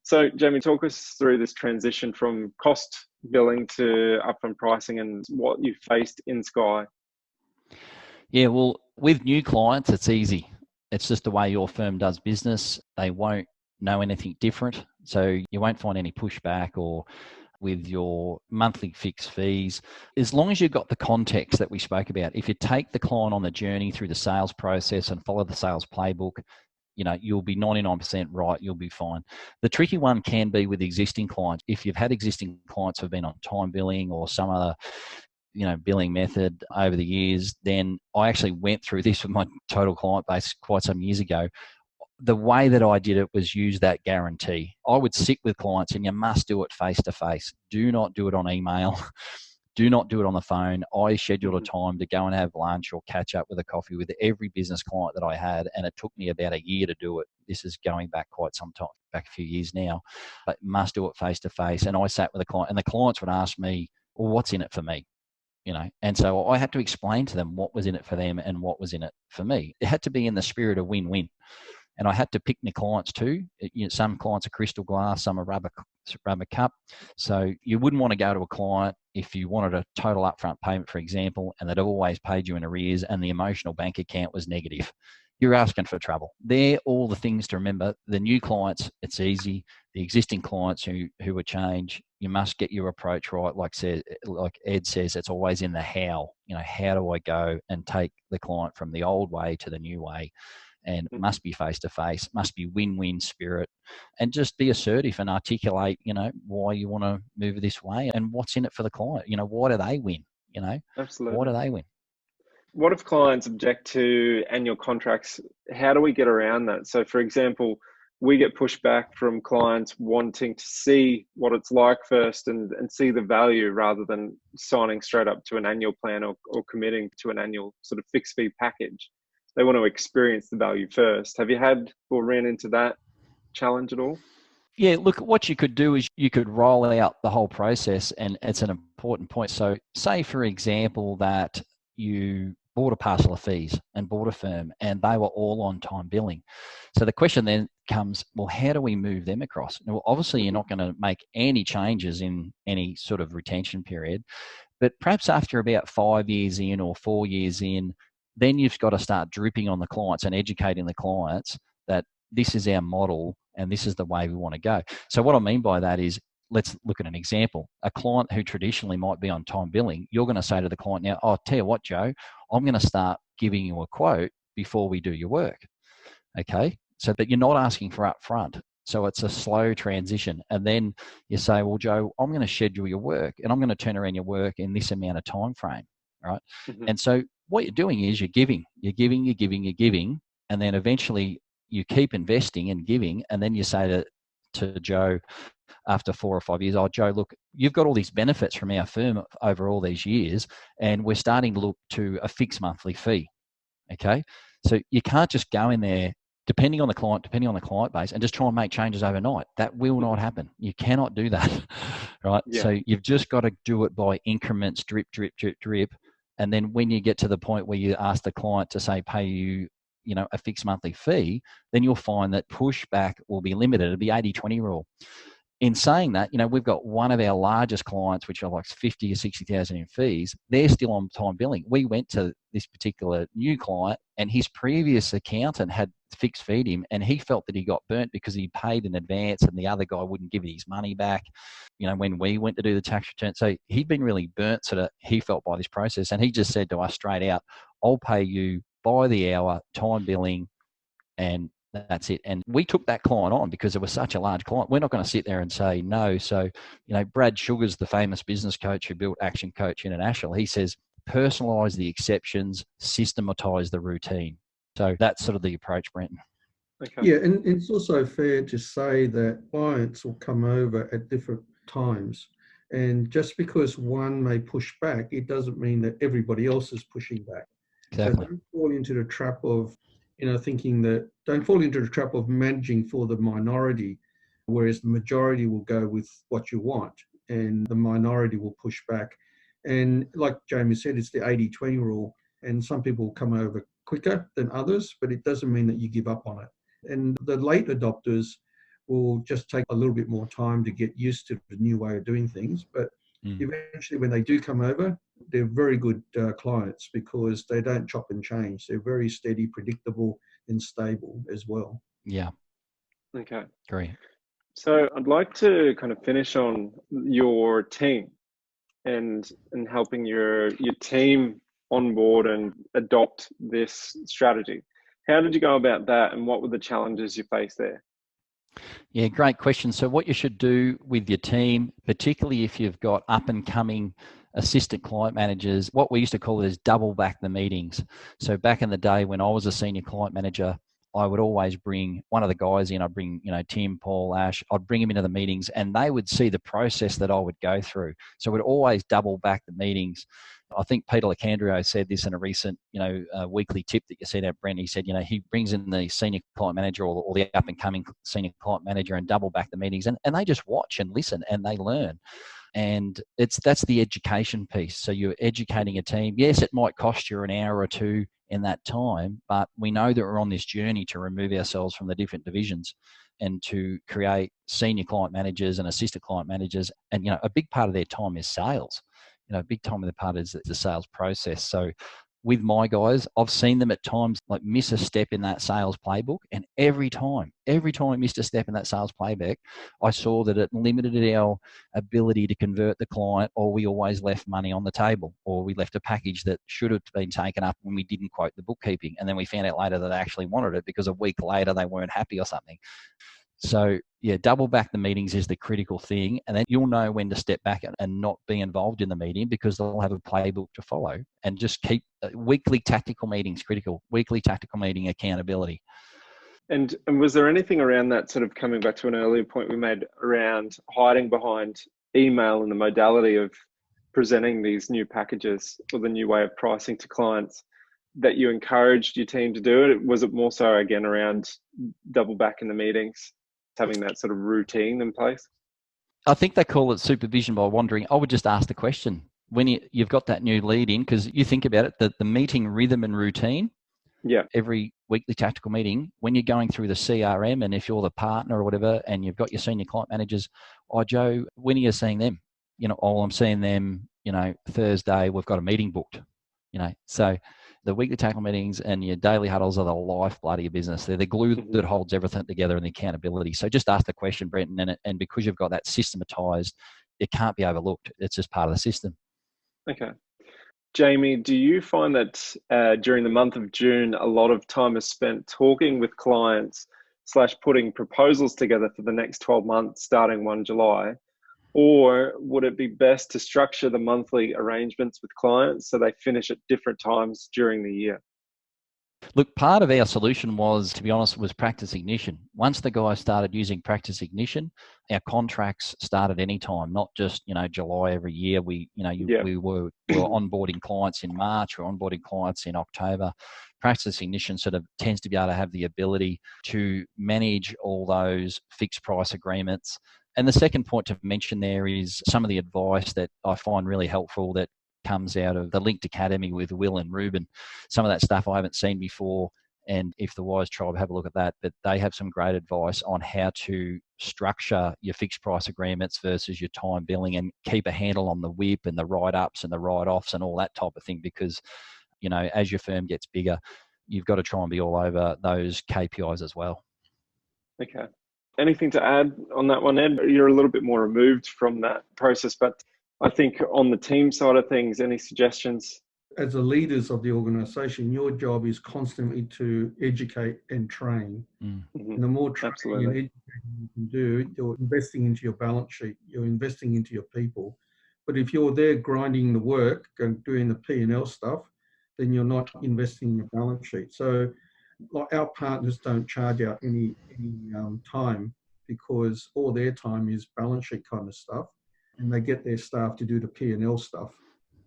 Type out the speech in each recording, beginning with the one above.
So, Jamie, talk us through this transition from cost billing to upfront pricing and what you faced in Sky. Yeah, well, with new clients, it's easy. It's just the way your firm does business. They won't know anything different. So you won't find any pushback or with your monthly fixed fees. As long as you've got the context that we spoke about, if you take the client on the journey through the sales process and follow the sales playbook, you'll be 99% right, you'll be fine. The tricky one can be with existing clients. If you've had existing clients who've been on time billing or some other billing method over the years, then I actually went through this with my total client base quite some years ago. The way that I did it was use that guarantee. I would sit with clients, and you must do it face to face. Do not do it on email. Do not do it on the phone. I scheduled a time to go and have lunch or catch up with a coffee with every business client that I had, and it took me about a year to do it. This is going back quite some time, back a few years now, but must do it face to face. And I sat with a client, and the clients would ask me, well, what's in it for me? And so I had to explain to them what was in it for them and what was in it for me. It had to be in the spirit of win-win. And I had to pick my clients too. Some clients are crystal glass, some are rubber cup. So you wouldn't want to go to a client if you wanted a total upfront payment, for example, and they'd always paid you in arrears and the emotional bank account was negative. You're asking for trouble. They're all the things to remember. The new clients, it's easy. The existing clients who would change, you must get your approach right. Like Ed says, it's always in the how. How do I go and take the client from the old way to the new way? And must be face to face, must be win-win spirit, and just be assertive and articulate, why you want to move this way and what's in it for the client. Why do they win? Absolutely. Why do they win? What if clients object to annual contracts? How do we get around that? So, for example, we get pushback from clients wanting to see what it's like first and see the value rather than signing straight up to an annual plan or committing to an annual sort of fixed fee package. They want to experience the value first. Have you had or ran into that challenge at all? Yeah, look, what you could do is you could roll out the whole process, and it's an important point. So say, for example, that you bought a parcel of fees and bought a firm and they were all on time billing. So the question then comes, well, how do we move them across? Well, obviously you're not going to make any changes in any sort of retention period, but perhaps after about 5 years in or 4 years in, then you've got to start dripping on the clients and educating the clients that this is our model and this is the way we want to go. So what I mean by that is, let's look at an example. A client who traditionally might be on time billing, you're going to say to the client now, I'll tell you what, Joe, I'm going to start giving you a quote before we do your work. Okay? So that you're not asking for upfront. So it's a slow transition. And then you say, well, Joe, I'm going to schedule your work and I'm going to turn around your work in this amount of time frame. Right? And so what you're doing is you're giving, and then eventually you keep investing and giving, and then you say to Joe after 4 or 5 years, oh, Joe, look, you've got all these benefits from our firm over all these years, and we're starting to look to a fixed monthly fee, okay? So you can't just go in there, depending on the client base, and just try and make changes overnight. That will not happen. You cannot do that, right? Yeah. So you've just got to do it by increments, drip, drip, drip, drip. And then when you get to the point where you ask the client to say, pay you, a fixed monthly fee, then you'll find that pushback will be limited. It'll be 80-20 rule. In saying that, we've got one of our largest clients, which are like 50 or 60,000 in fees. They're still on time billing. We went to this particular new client and his previous accountant had fixed feed him, and he felt that he got burnt because he paid in advance and the other guy wouldn't give his money back, when we went to do the tax return. So he'd been really burnt, so that he felt by this process. And he just said to us straight out, I'll pay you by the hour, time billing, and that's it. And we took that client on because it was such a large client. We're not going to sit there and say no. So, Brad Sugar's the famous business coach who built Action Coach International. He says, personalize the exceptions, systematize the routine. So that's sort of the approach, Brenton. Okay. Yeah, and it's also fair to say that clients will come over at different times. And just because one may push back, it doesn't mean that everybody else is pushing back. Exactly. So don't fall into the trap of, don't fall into the trap of managing for the minority whereas the majority will go with what you want and the minority will push back. And like Jamie said, it's the 80-20 rule, and some people will come over quicker than others, but it doesn't mean that you give up on it. And the late adopters will just take a little bit more time to get used to the new way of doing things. But eventually, when they do come over, they're very good clients because they don't chop and change. They're very steady, predictable, and stable as well. Yeah. Okay. Great. So I'd like to kind of finish on your team and helping your team on board and adopt this strategy. How did you go about that, and what were the challenges you faced there? Yeah, great question. So what you should do with your team, particularly if you've got up and coming assistant client managers, what we used to call it is double back the meetings. So back in the day when I was a senior client manager, I would always bring one of the guys in. I'd bring, Tim, Paul, Ash. I'd bring them into the meetings and they would see the process that I would go through. So we'd always double back the meetings. I think Peter Lacandrio said this in a recent, weekly tip that you sent out, Brent. He said, he brings in the senior client manager or the up and coming senior client manager and double back the meetings, and they just watch and listen and they learn. And that's the education piece. So you're educating a team. Yes, it might cost you an hour or two in that time, but we know that we're on this journey to remove ourselves from the different divisions and to create senior client managers and assistant client managers. And, a big part of their time is sales. A big time of the part is the sales process. So with my guys, I've seen them at times like miss a step in that sales playbook. And every time I missed a step in that sales playbook, I saw that it limited our ability to convert the client, or we always left money on the table, or we left a package that should have been taken up when we didn't quote the bookkeeping. And then we found out later that they actually wanted it because a week later they weren't happy or something. So yeah, double back the meetings is the critical thing. And then you'll know when to step back and not be involved in the meeting because they'll have a playbook to follow, and just keep weekly tactical meetings critical, weekly tactical meeting accountability. And was there anything around that, sort of coming back to an earlier point we made around hiding behind email and the modality of presenting these new packages or the new way of pricing to clients, that you encouraged your team to do it? Was it more so again around double back in the meetings, having that sort of routine in place? I think they call it supervision by wandering. I would just ask the question when you've got that new lead in, because you think about it, that the meeting rhythm and routine. Yeah. Every weekly tactical meeting, when you're going through the CRM, and if you're the partner or whatever, and you've got your senior client managers, Joe, when are you seeing them? I'm seeing them, Thursday, we've got a meeting booked, so the weekly tactical meetings and your daily huddles are the lifeblood of your business. They're the glue that holds everything together and the accountability. So just ask the question, Brenton, and because you've got that systematized, it can't be overlooked. It's just part of the system. Okay. Jamie, do you find that during the month of June, a lot of time is spent talking with clients / putting proposals together for the next 12 months starting 1 July? Or would it be best to structure the monthly arrangements with clients so they finish at different times during the year? Look, part of our solution was, to be honest, was practice ignition. Once the guys started using practice ignition, our contracts started anytime, not just, July every year. We were onboarding clients in March, or onboarding clients in October. Practice ignition sort of tends to be able to have the ability to manage all those fixed price agreements. And the second point to mention there is some of the advice that I find really helpful that comes out of the Linked Academy with Will and Ruben. Some of that stuff I haven't seen before, and if the Wise Tribe, have a look at that. But they have some great advice on how to structure your fixed price agreements versus your time billing, and keep a handle on the WIP and the write-ups and the write-offs and all that type of thing, because, as your firm gets bigger, you've got to try and be all over those KPIs as well. Okay. Anything to add on that one, Ed? You're a little bit more removed from that process, but I think on the team side of things, any suggestions? As the leaders of the organisation, your job is constantly to educate and train. Mm-hmm. And the more training and educating you can do, you're investing into your balance sheet, you're investing into your people. But if you're there grinding the work and doing the P&L stuff, then you're not investing in your balance sheet. So like our partners don't charge out any time, because all their time is balance sheet kind of stuff. And they get their staff to do the P&L stuff.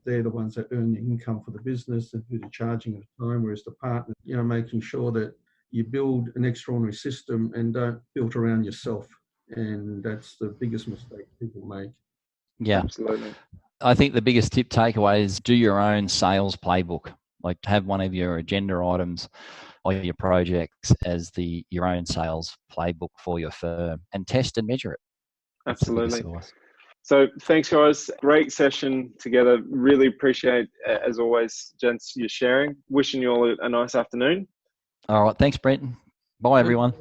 They're the ones that earn the income for the business and do the charging at the time, whereas the partner, making sure that you build an extraordinary system and don't build around yourself. And that's the biggest mistake people make. Yeah. Absolutely. I think the biggest tip takeaway is do your own sales playbook. Like have one of your agenda items or your projects as your own sales playbook for your firm, and test and measure it. That's Absolutely. the biggest source. So thanks, guys. Great session together. Really appreciate, as always, gents, your sharing. Wishing you all a nice afternoon. All right. Thanks, Brenton. Bye, everyone.